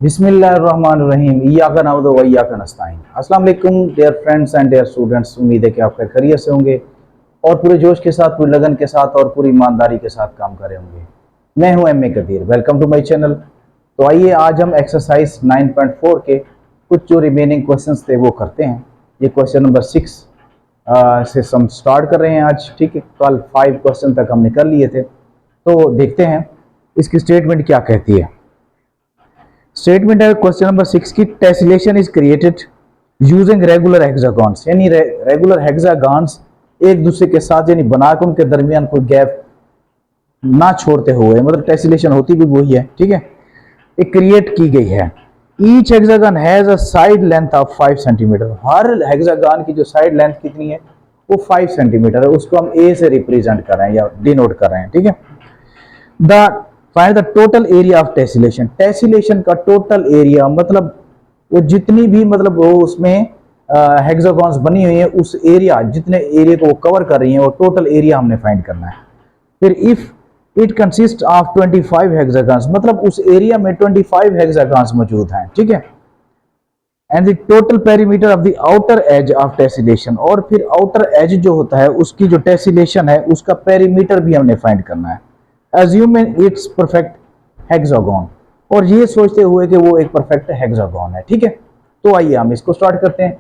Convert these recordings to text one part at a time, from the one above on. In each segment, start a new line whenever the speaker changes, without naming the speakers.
बिस्मिल्लाहिर्रहमानिर्रहीम इय्याका नअबुदु व इय्याका नस्तईन। अस्सलाम वालेकुम dear friends and dear students, उम्मीद है कि आप खैरियत से होंगे और पूरे जोश के साथ, पूरी लगन के साथ और पूरी ईमानदारी के साथ काम कर रहे होंगे। मैं हूं M A Qadeer, welcome to my channel. तो आइए आज हम एक्सरसाइज 9.4 के कुछ जो रिमेनिंग क्वेश्चंस थे वो करते हैं। ये क्वेश्चन नंबर 6 से हम स्टार्ट कर रहे हैं आज। ठीक है, कल 5 क्वेश्चन तक हमने कर लिए थे, तो देखते हैं इसकी स्टेटमेंट क्या कहती है। स्टेटमेंट है क्वेश्चन नंबर 6 की, tessellation is created using regular hexagons, यानी रेगुलर हेक्सागॉन्स एक दूसरे के साथ यानी बनाकर उनके दरमियान कोई गैप ना छोड़ते हुए, मतलब टेसिलेशन होती भी वही है। ठीक है, एक क्रिएट की गई है। Each hexagon has a side length of 5 centimetre. Her hexagon की जो साइड लेंथ कितनी है वो 5 सेंटीमीटर है। उसको हम ए से रिप्रेजेंट कर रहे हैं या डिनोट कर रहे हैं। ठीक है, the find the total area of tessellation. Tessellation का टोटल एरिया मतलब वो जितनी भी मतलब वो उसमें हेक्सागॉन्स बनी हुई है, उस एरिया जितने एरिया को वो कवर कर रही है वो टोटल एरिया हमने फाइंड करना है। फिर इफ इट कंसिस्ट ऑफ 25 हेक्सागॉन्स, मतलब उस एरिया में 25 हेक्सागॉन्स मौजूद हैं। ठीक है, and the total perimeter of the outer as of tessellation, और फिर आउटर एज जो होता है उसकी जो टेसिलेशन है उसका पेरीमीटर भी हमने फाइंड करना है। Assuming इट्स परफेक्ट हेक्सागोन, और ये सोचते हुए कि वो एक परफेक्ट हेक्सागोन है। ठीक है, तो आइए हम इसको स्टार्ट करते हैं।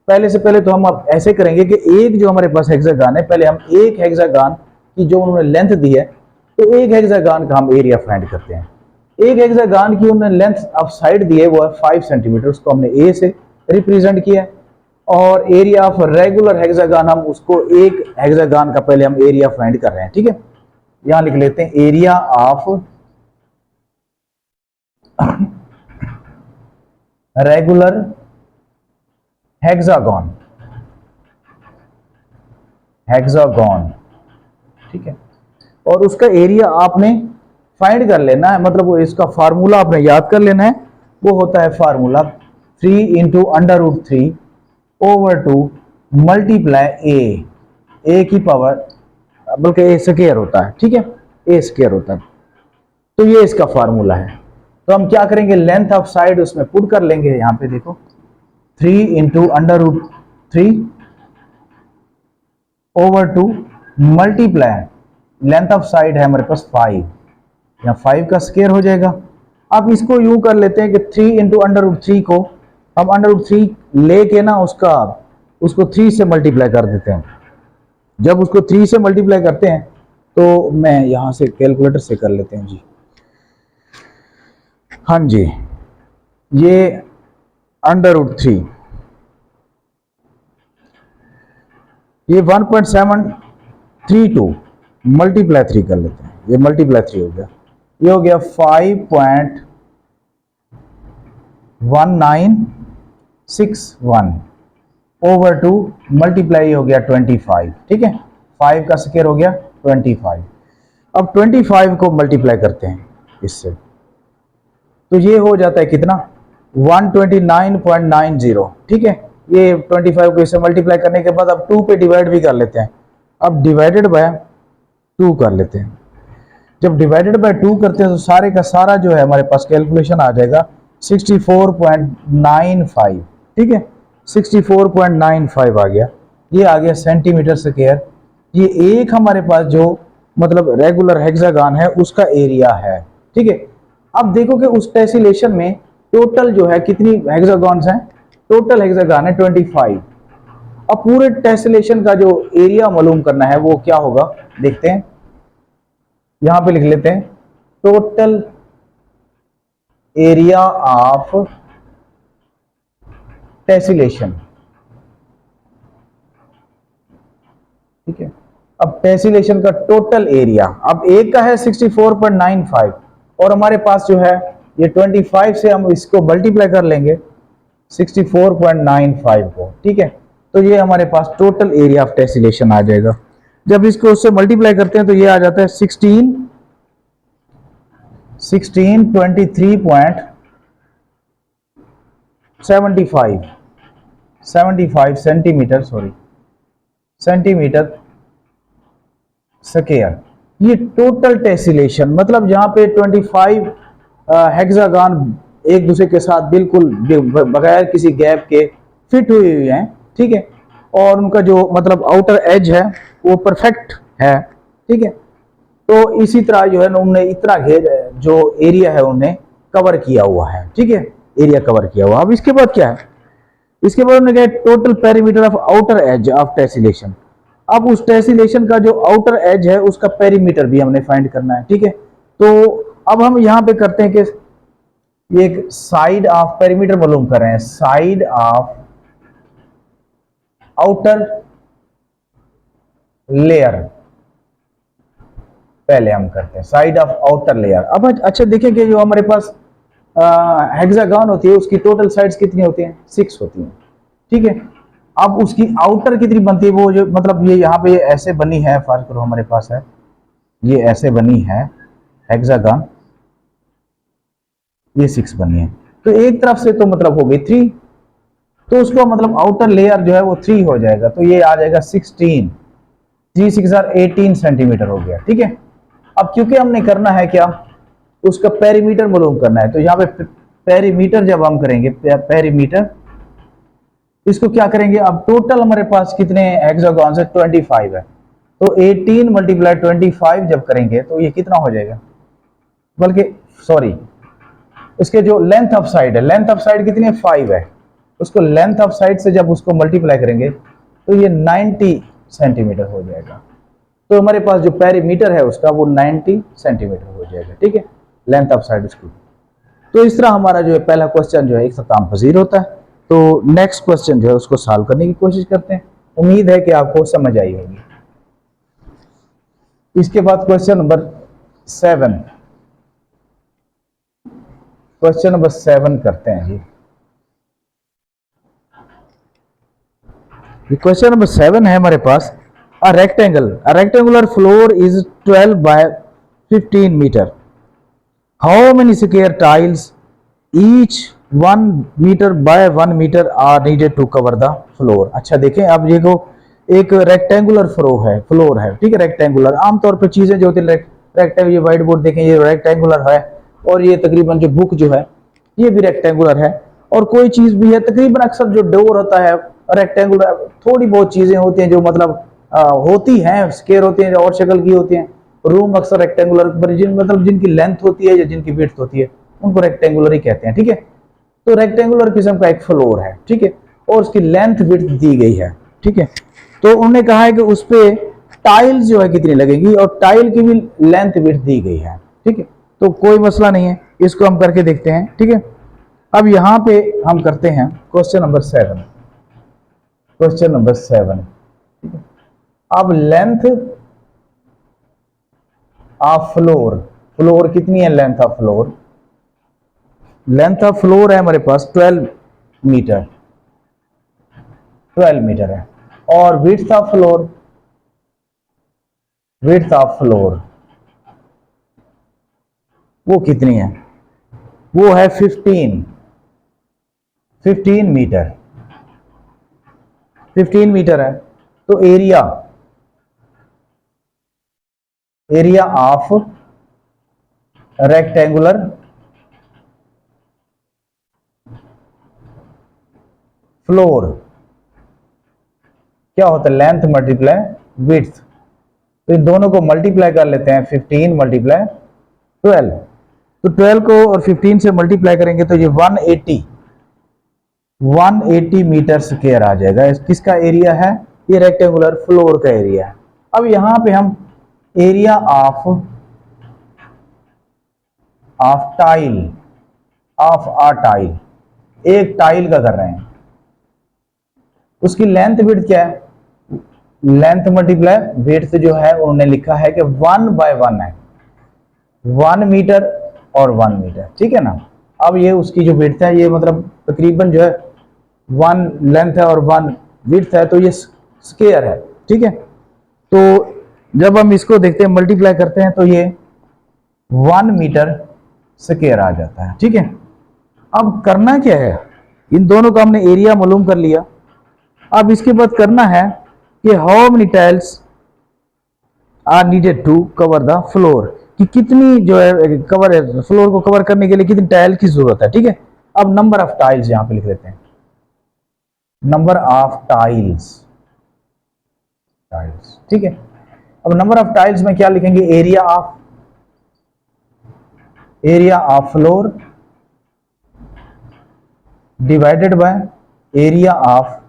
पहले से पहले तो हम अब ऐसे करेंगे कि एक जो हमारे पास हेक्सागन है, पहले हम एक हेक्सागन की जो उन्होंने लेंथ दी है, तो एक हेक्सागन का हम एरिया फाइंड करते हैं। एक हेक्सागन की उन्होंने लेंथ ऑफ साइड दी है वो है 5 सेंटीमीटर, उसको हमने ए से रिप्रेजेंट किया है। और एरिया ऑफ रेगुलर हेक्सागन, हम उसको एक हेक्सागन का पहले हम एरिया फाइंड कर रहे हैं। ठीक है, यहां लिख लेते हैं area of regular hexagon. Hexagon, ठीक है, और उसका एरिया आपने फाइंड कर लेना है, मतलब वो इसका फार्मूला आपने याद कर लेना है। वो होता है फार्मूला 3 इंटू √3 ओवर 2 मल्टीप्लाई ए की पावर, बल्कि ए स्क्वायर होता है। ठीक है, ए स्क्वायर होता है, तो ये इसका फार्मूला है। तो हम क्या करेंगे, लेंथ ऑफ साइड उसमें पुट कर लेंगे। यहां पे देखो 3 into √3 over 2 multiply, length of side है हमारे पास 5, या 5 का स्क्वायर हो जाएगा। अब इसको यूं कर लेते हैं कि 3 इंटू √3 को हम √3 लेके ना उसको 3 से मल्टीप्लाई कर देते हैं। जब उसको 3 से मल्टीप्लाई करते हैं तो मैं यहां से कैलकुलेटर से कर लेते हैं जी। हाँ जी, ये √3, ये 1.732 मल्टीप्लाई 3 कर लेते हैं। ये मल्टीप्लाई 3 हो गया, ये हो गया 5.1961 ओवर 2 मल्टीप्लाई हो गया 25। ठीक है, 5 का स्क्वायर हो गया 25। अब 25 को मल्टीप्लाई करते हैं इससे, तो ये हो जाता है कितना, 129.90। ठीक है, ये 25 को इससे मल्टीप्लाई करने के बाद अब 2 पे डिवाइड भी कर लेते हैं। अब डिवाइडेड बाय 2 कर लेते हैं। जब डिवाइडेड बाय 2 करते हैं तो सारे का सारा जो है हमारे पास कैलकुलेशन आ जाएगा 64.95। ठीक है, 64.95 आ गया। ये आ गया सेंटीमीटर स्क्वायर। ये एक हमारे पास जो मतलब रेगुलर हेक्सागन है उसका एरिया है। ठीक है, अब देखो कि उस टेसिलेशन में टोटल जो है कितनी हेक्सागॉन्स हैं, टोटल हेक्सागन है 25। अब पूरे टेसिलेशन का जो एरिया मालूम करना है वो क्या होगा, देखते हैं। यहां पे लिख लेते हैं टोटल एरिया ऑफ टेसिलेशन। ठीक है, अब टेसिलेशन का टोटल एरिया, अब एक का है 64.95 और हमारे पास जो है ये 25 से हम इसको मल्टीप्लाई कर लेंगे 64.95 को। ठीक है, तो ये हमारे पास टोटल एरिया ऑफ टेसिलेशन आ जाएगा। जब इसको उससे मल्टीप्लाई करते हैं तो ये आ जाता है 1623.75 सेंटीमीटर, सॉरी सेंटीमीटर स्क्वायर। ये टोटल टेसिलेशन, मतलब जहां पे 25 हेक्सागन एक दूसरे के साथ बिल्कुल बगैर किसी गैप के फिट हुई हुई हैं, ठीक है। और उनका जो मतलब आउटर एज है वो परफेक्ट है, ठीक है। तो इसी तरह जो है ना उन्होंने इतना जो एरिया है उन्हें कवर किया हुआ है, ठीक है, एरिया कवर किया हुआ। अब इसके बाद क्या है, इसके बाद उन्होंने कहा total perimeter of outer as of tessellation. अब उस टेसिलेशन का जो आउटर एज है उसका पेरीमीटर भी हमने फाइंड करना है, ठीक है। तो अब हम यहां पे करते हैं कि ये एक साइड ऑफ पेरीमीटर मालूम कर रहे हैं, साइड ऑफ आउटर लेयर पहले हम करते हैं, साइड ऑफ आउटर लेयर। अब अच्छा देखें कि जो हमारे पास हेक्सागन होती है उसकी टोटल साइड्स कितनी होती हैं, 6 होती हैं, ठीक है। अब उसकी आउटर कितनी बनती है, वो जो मतलब ये यहाँ पे ऐसे बनी है, फर्ज करो हमारे पास है ये ऐसे बनी है हेक्सागन, ये 6 बनी है, तो एक तरफ से तो मतलब हो गई 3, तो उसको मतलब आउटर लेयर जो है वो 3 हो जाएगा, तो ये आ जाएगा 16, 3 6 18 सेंटीमीटर हो गया, ठीक है। अब क्योंकि हमने करना है क्या, उसका पेरीमीटर मालूम करना है, तो यहाँ पे पेरीमीटर जब हम करेंगे, पेरीमीटर इसको क्या करेंगे, अब टोटल हमारे पास कितने हेक्सागन है 25 है, तो 18 मल्टीप्लाई 25 जब करेंगे तो ये कितना हो जाएगा, बल्कि सॉरी इसके जो लेंथ ऑफ साइड है, लेंथ ऑफ साइड कितनी है 5 है, उसको लेंथ ऑफ साइड से जब उसको मल्टीप्लाई करेंगे तो ये 90 सेंटीमीटर हो जाएगा, तो हमारे पास जो पेरीमीटर है उसका वो 90 सेंटीमीटर हो जाएगा, ठीक है, लेंथ ऑफ साइड उसकी। तो इस तरह हमारा जो है पहला क्वेश्चन जो है इख्तिताम पजीर होता है। तो नेक्स्ट क्वेश्चन जो है उसको सॉल्व करने की कोशिश करते हैं, उम्मीद है कि आपको समझ आई होगी। इसके बाद क्वेश्चन नंबर 7, क्वेश्चन नंबर 7 करते हैं जी। क्वेश्चन नंबर 7 है हमारे पास, a rectangular floor is 12 by 15 meter. How many square tiles each 1 meter by 1 meter are needed to cover the floor? अच्छा देखें, अब देखो एक रेक्टेंगुलर फ्लोर है, ठीक है, रेक्टेंगुलर आमतौर पर चीजें जो होती है रेक्टेंगुलर, ये व्हाइट बोर्ड देखें ये रेक्टेंगुलर है, और ये तकरीबन जो बुक जो है ये भी रेक्टेंगुलर है, और कोई चीज भी है तकरीबन अक्सर जो डोर होता है रेक्टेंगुलर, थोड़ी बहुत चीजें होती हैं जो मतलब होती हैं स्क्वायर होती हैं और शक्ल की होती हैं, रूम अक्सर रेक्टेंगुलर मतलब जिनकी लेंथ होती है या जिनकी विड्थ होती है उनको रेक्टेंगुलर ही कहते हैं, ठीक है। तो रेक्टेंगुलर किस्म का एक फ्लोर है, ठीक है, और उसकी लेंथ विड्थ दी गई है, ठीक है। तो उन्होंने कहा है कि उस पे टाइल्स जो है कितनी लगेगी और टाइल की भी लेंथ विड्थ दी गई है, ठीक है। तो कोई मसला नहीं है, इसको हम करके देखते हैं, ठीक है। अब यहां पे हम करते हैं क्वेश्चन नंबर 7, क्वेश्चन नंबर 7, ठीक है। अब लेंथ ऑफ फ्लोर, फ्लोर कितनी है length of floor, length of floor है हमारे पास 12 मीटर, 12 मीटर है, और width of floor, width of floor वो कितनी है, वो है 15 मीटर, 15 मीटर है। तो एरिया ऑफ रेक्टेंगुलर फ्लोर क्या होता है, लेंथ मल्टीप्लाई विड्थ, तो इन दोनों को मल्टीप्लाई कर लेते हैं, 15 मल्टीप्लाई 12, तो 12 को और 15 से मल्टीप्लाई करेंगे तो ये 180 मीटर स्क्वायर आ जाएगा। किसका एरिया है, ये रेक्टेंगुलर फ्लोर का एरिया है। अब यहां पे हम area of tile, of a tile, एक टाइल का कर रहे हैं, उसकी लेंथ विड्थ क्या है, लेंथ मल्टीप्लाई विड्थ जो है उन्होंने लिखा है कि 1 बाय 1 है, 1 मीटर और 1 मीटर, ठीक है ना। अब ये उसकी जो विड्थ है ये मतलब तकरीबन जो है 1 लेंथ है और 1 विड्थ है, तो ये स्क्वायर है, ठीक है। तो जब हम इसको देखते हैं मल्टीप्लाई करते हैं तो ये 1 मीटर स्क्वायर आ जाता है, ठीक है। अब करना क्या है, इन दोनों का हमने एरिया मालूम कर लिया, अब इसके बाद करना है कि how many tiles are needed to cover the floor, कि कितनी जो है कवर है, फ्लोर को कवर करने के लिए कितनी टाइल की जरूरत है। ठीक है, अब नंबर ऑफ टाइल्स यहां पे लिख लेते हैं, नंबर ऑफ टाइल्स, टाइल्स। ठीक है, अब नंबर ऑफ टाइल्स में क्या लिखेंगे, area of floor divided by area of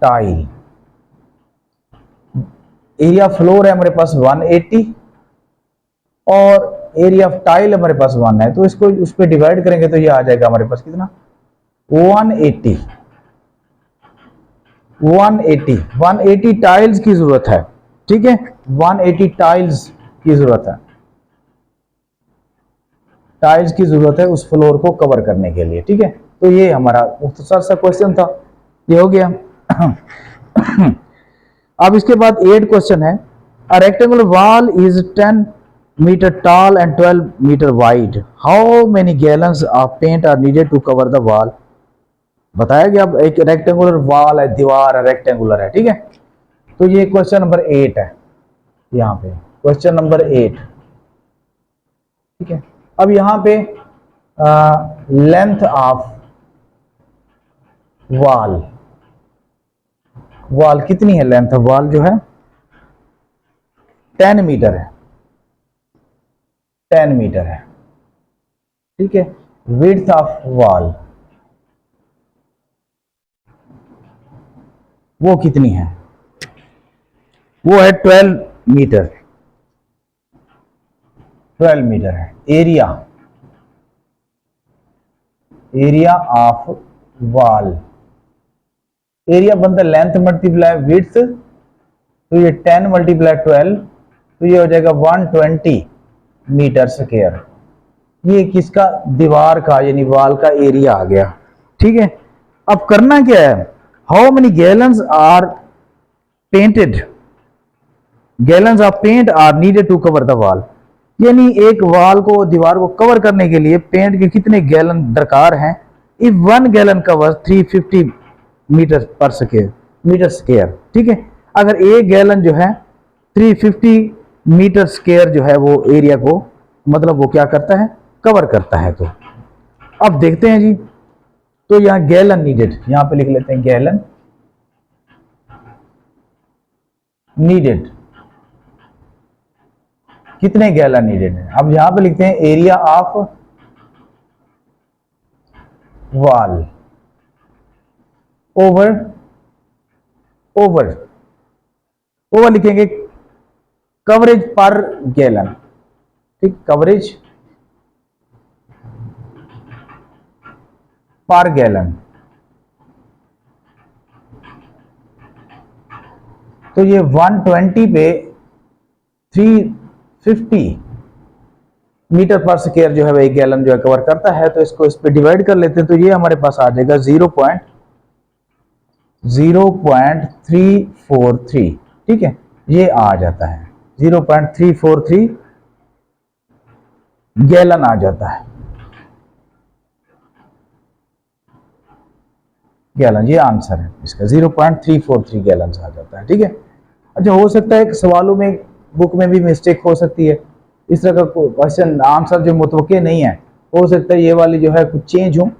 tile. Area floor है हमारे पास 180 और एरिया ऑफ टाइल हमारे पास 1 है, तो इसको उस पर डिवाइड करेंगे तो ये आ जाएगा हमारे पास कितना, 180। 180 टाइल्स की जरूरत है। ठीक है, 180 टाइल्स की जरूरत है, टाइल्स की जरूरत है उस फ्लोर को कवर करने के लिए। ठीक है, तो ये हमारा मुख्तसर सा क्वेश्चन था, ये हो गया। अब इसके बाद 8 क्वेश्चन है। A rectangular wall is 10 metre tall and 12 metre wide, how many gallons of paint are needed to cover the wall. बताया गया, अब एक रेक्टेंगुलर वॉल है, दीवार है, रेक्टेंगुलर है। ठीक है, तो ये क्वेश्चन नंबर 8 है, यहाँ पे क्वेश्चन नंबर 8। ठीक है, अब यहाँ पे लेंथ ऑफ वॉल, वॉल कितनी है, लेंथ ऑफ वॉल जो है 10 मीटर है, 10 मीटर है। ठीक है, विड्थ ऑफ वॉल वो कितनी है, वो है 12 मीटर, 12 मीटर है। एरिया ऑफ वॉल, एरिया बनता है लेंथ मल्टीप्लाई विड्थ, तो ये 10 मल्टीप्लाई 12, तो ये हो जाएगा 120 मीटर स्क्वायर। ये किसका, दीवार का यानी वॉल का एरिया आ गया। ठीक है, अब करना क्या है, how many gallons are painted, gallons of paint are needed to cover the wall, यानी एक वॉल को, दीवार को कवर करने के लिए पेंट के कितने गैलन दरकार हैं। इफ 1 गैलन कवर 350 मीटर पर स्क्वायर, मीटर स्क्वायर। ठीक है, अगर एक गैलन जो है 350 मीटर स्क्वायर जो है वो एरिया को, मतलब वो क्या करता है, कवर करता है। तो अब देखते हैं जी, तो यहां गैलन नीडेड, यहां पे लिख लेते हैं गैलन नीडेड, कितने गैलन नीडेड है। अब यहां पे लिखते हैं एरिया ऑफ वॉल ओवर लिखेंगे कवरेज पर गैलन। ठीक, कवरेज पर गैलन, तो ये 120 पे 350 मीटर पर स्क्वायर जो है वही गैलन जो है कवर करता है। तो इसको इस पे डिवाइड कर लेते हैं, तो ये हमारे पास आ जाएगा 0.0343। ठीक है, ये आ जाता है 0.343 गैलन आ जाता है, गैलन, ये आंसर है इसका, 0.343 गैलन आ जाता है। ठीक है, अच्छा हो सकता है कि सवालों में, बुक में भी मिस्टेक हो सकती है, इस तरह का क्वेश्चन आंसर जो मुतवक्के नहीं है, हो सकता है ये वाली जो है कुछ चेंज हो,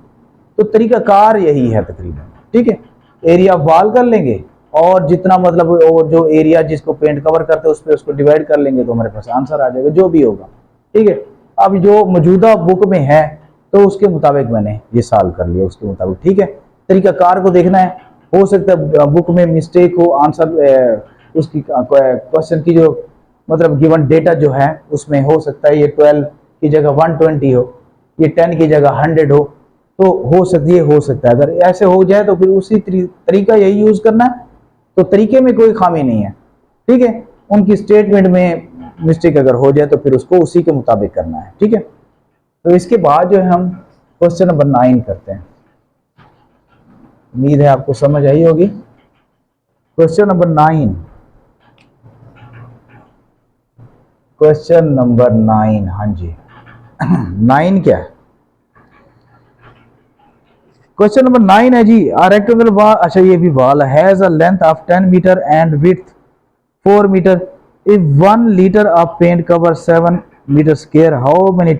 तो तरीकाकार यही है तकरीबन। ठीक है, एरिया वॉल कर लेंगे और जितना मतलब और जो एरिया जिसको पेंट कवर करते हैं उस पर उसको डिवाइड कर लेंगे तो हमारे पास आंसर आ जाएगा जो भी होगा। ठीक है, अब जो मौजूदा बुक में है तो उसके मुताबिक मैंने ये सॉल्व कर लिया उसके मुताबिक। ठीक है, तरीकाकार को देखना है, हो सकता है बुक में मिस्टेक हो, आंसर उसकी क्वेश्चन की जो मतलब गिवन डेटा जो है उसमें हो सकता है ये 12 की जगह 120 हो, ये 10 की जगह 100 हो हो सकता है। अगर ऐसे हो जाए तो फिर उसी तरीका यही यूज करना है, तो तरीके में कोई खामी नहीं है। ठीक है, उनकी स्टेटमेंट में मिस्टेक अगर हो जाए तो फिर उसको उसी के मुताबिक करना है। ठीक है, तो इसके बाद जो है हम क्वेश्चन नंबर 9 करते हैं, उम्मीद है आपको समझ आई होगी। क्वेश्चन नंबर 9, क्वेश्चन नंबर 9, हाँ जी 9 क्या है, क्वेश्चन नंबर 9 है जी, आ रेक्टेंगुलर वॉल, अच्छा ये भी wall has a length of 10 metre and width 4 metre, If 1 liter of paint covers 7 meter square, how many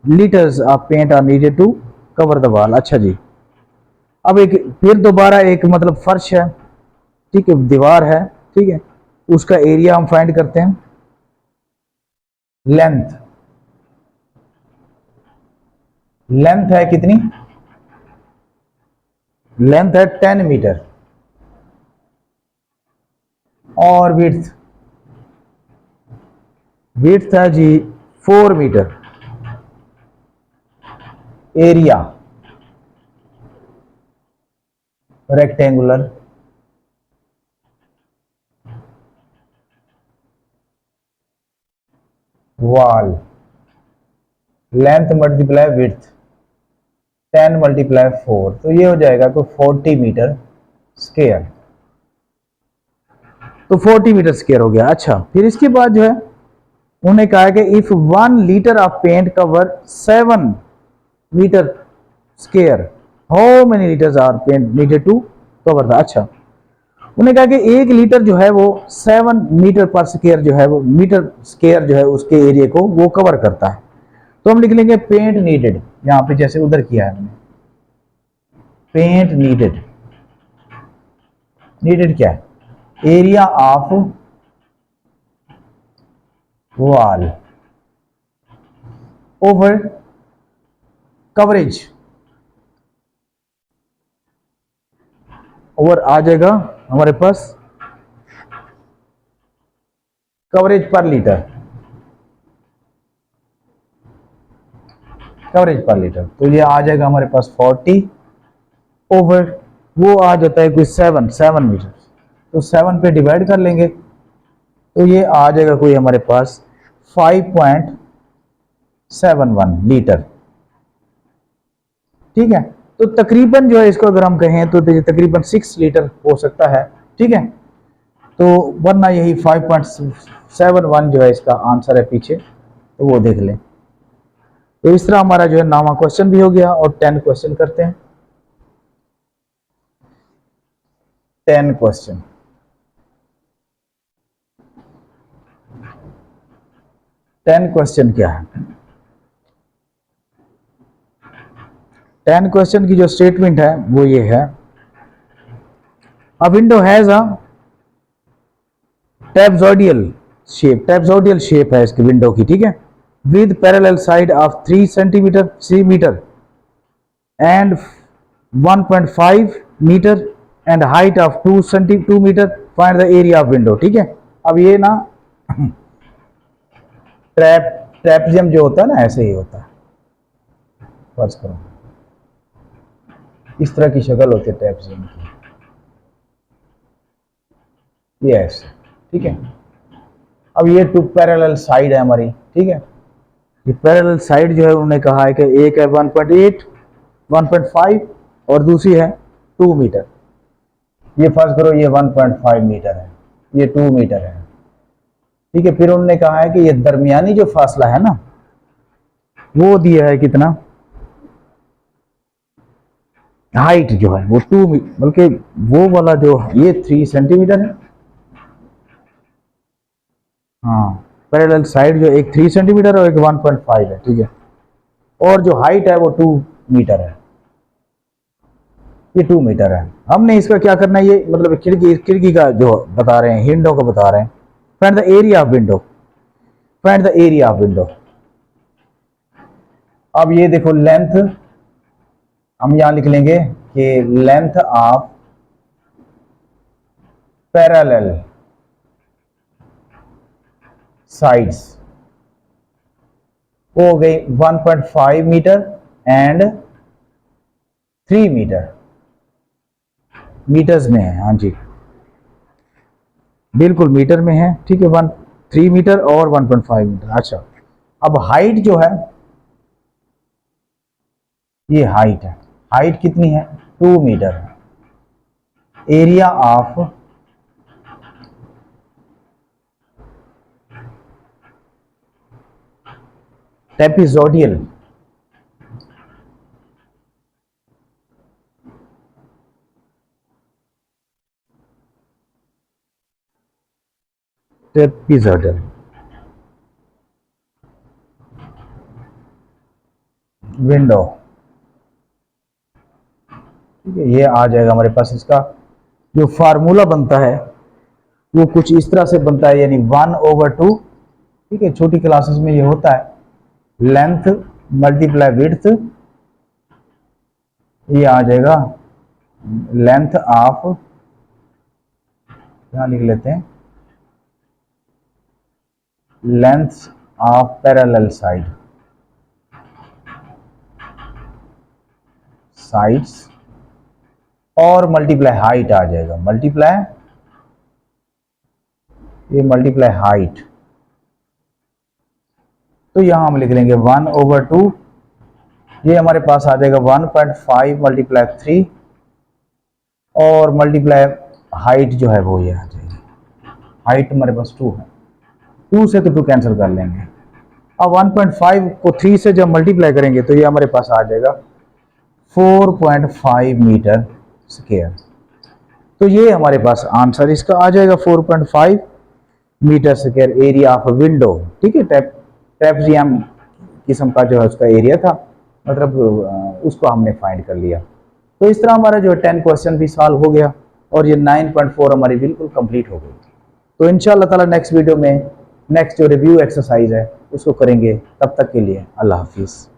liters of paint are needed to cover the wall? अच्छा जी, अब एक फिर दोबारा एक मतलब फर्श है, ठीक है, दीवार है, ठीक है, उसका एरिया हम फाइंड करते हैं। लेंथ, लेंथ है कितनी? लेंथ है 10 मीटर और विड्थ, विड्थ है जी 4 metre. Area rectangular, wall, length multiply width, 10 multiply 4, तो ये हो जाएगा तो 40 मीटर स्क्वायर। तो 40 मीटर स्क्वायर हो गया। अच्छा, फिर इसके बाद जो है उन्होंने कहा कि if 1 litre of paint cover 7 metre square, how many litres are paint needed to cover the. अच्छा, उन्होंने कहा कि 1 लीटर जो है वो 7 मीटर पर स्क्वायर जो है वो मीटर स्क्वायर जो है उसके एरिया को वो कवर करता है। तो हम लिख लेंगे पेंट नीडेड, यहां पे जैसे उधर किया है हमने, पेंट नीडेड, नीडेड क्या है? Area of wall over coverage, over आ जाएगा हमारे पास कवरेज पर लीटर, कवरेज पर लीटर, तो ये आ जाएगा हमारे पास 40 ओवर, वो आ जाता है कोई 7 मीटर, तो 7 पे डिवाइड कर लेंगे तो ये आ जाएगा कोई हमारे पास 5.71 लीटर। ठीक है, तो तकरीबन जो है इसको अगर हम कहें तो तकरीबन 6 लीटर हो सकता है। ठीक है, तो वरना यही 5.71 जो है इसका आंसर है पीछे, तो वो देख लें। तो इस तरह हमारा जो है नामा क्वेश्चन भी हो गया और 10 क्वेश्चन करते हैं। 10 क्वेश्चन, 10 क्वेश्चन क्या है? 10 क्वेश्चन की जो स्टेटमेंट है वो ये है, a window has a trapezoidal shape, trapezoidal shape है इसकी विंडो की, ठीक है, with parallel side of 3 metre and 1.5 metre and height of 2 metre, find the area of window. ठीक है, अब ये ना ट्रेपेजियम जो होता है ना ऐसे ही होता है, फर्ज करो इस तरह की शक्ल होती है ट्रेपेजियम की, ये ऐसे, ठीक है। अब ये 2 पैरेलल साइड है हमारी, ठीक है, ये पैरेलल साइड जो है उन्होंने कहा है कि एक है 1.8 1.5 और दूसरी है 2 मीटर। ये फर्ज करो ये 1.5 मीटर है, ये 2 मीटर है, ठीक है। फिर उन्होंने कहा है कि ये दरमियानी जो फासला है ना वो दिया है कितना, हाइट जो है वो 2, बल्कि वो वाला जो ये 3 सेंटीमीटर है, हाँ, पैरेलल साइड जो एक 3 सेंटीमीटर और एक 1.5 है, ठीक है, और जो हाइट है वो 2 मीटर है, ये 2 मीटर है। हमने इसका क्या करना है, ये मतलब खिड़की, खिड़की का जो बता रहे हैं, विंडो का बता रहे हैं, find the area of window, find the area of window. अब ये देखो लेंथ, हम यहां लिख लेंगे कि लेंथ ऑफ पैरेलल साइड्स वो हो गई 1.5 मीटर एंड 3 मीटर, मीटर्स में है, हाँ जी बिल्कुल मीटर में है, ठीक है, 3 मीटर और 1.5 मीटर। अच्छा, अब हाइट जो है, ये हाइट है, हाइट कितनी है 2 मीटर है, एरिया ऑफ ट्रेपेजोइडल, ट्रेपीजोइडल, विंडो। ठीक है, ये आ जाएगा हमारे पास। इसका जो फार्मूला बनता है वो कुछ इस तरह से बनता है, यानी 1/2। ठीक है, छोटी क्लासेस में ये होता है, लेंथ मल्टीप्लाई विड्थ, ये आ जाएगा लेंथ ऑफ, यहां लिख लेते हैं, लेंथ ऑफ पैरेलल साइड्स और मल्टीप्लाई हाइट आ जाएगा, मल्टीप्लाई हाइट। तो यहां हम लिख लेंगे 1/2, ये हमारे पास आ जाएगा 1.5 मल्टीप्लाई 3 और मल्टीप्लाई हाइट जो है वो ये आ जाएगी। हाइट हमारे पास 2 है, 2 से तो 2 कैंसिल कर लेंगे। अब 1.5 को 3 से जब मल्टीप्लाई करेंगे तो ये हमारे पास आ जाएगा 4.5 मीटर स्क्वायर। तो ये हमारे पास आंसर इसका आ जाएगा 4.5 metre square area of window. ठीक है, ट्रेपेजियम किस्म का जो है उसका एरिया था, मतलब उसको हमने फाइंड कर लिया। तो इस तरह हमारा जो 10 क्वेश्चन भी सॉल्व हो गया और ये 9.4 हमारी बिल्कुल कंप्लीट हो गई। तो इंशाअल्लाह ताला नेक्स्ट वीडियो में नेक्स्ट जो रिव्यू एक्सरसाइज है उसको करेंगे। तब तक के लिए अल्लाह हाफिज़।